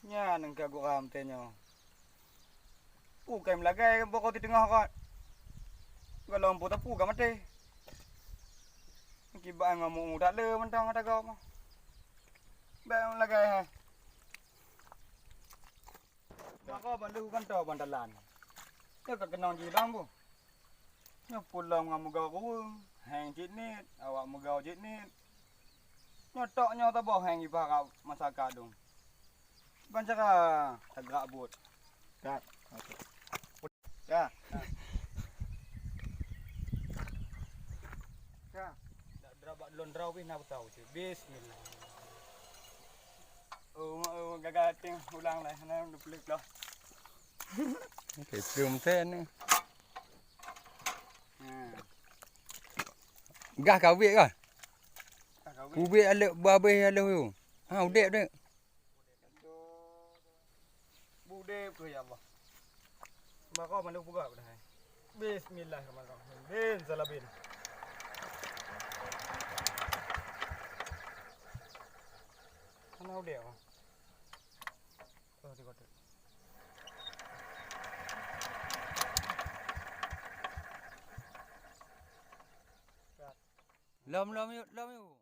Nya nang kagu kam tenyo. Kem lagay boko di tengah ka. Galompo ta pu ka mate. Kiba ngamu dak le mentang ada gau mah. Ba lagay ha. Maka bandu kan tau bandalan. Ya ka kenong ji lambu. Nya pulang ngamu gau ku. Hang jit ni, awak mu gau jit ni. Nyotok nyo ta boh hang iba ka masaka dong. Bancaka tagak but. Ya. Ya. Ya. Dak drabak londrau wis nak tahu tu. Bismillah. Oh, gagal ting ulang lah. Nah, duplik lah. Cái trường thế nữa. Gak kau biết rồi. Ku biết ada babe ada tu. Ha udah dah. Bude ke ya Allah. Maka mana buka dah. Bismillahirrahmanirrahim. Bin salabin. Mana udah? Oh, di kota. Lom yuk.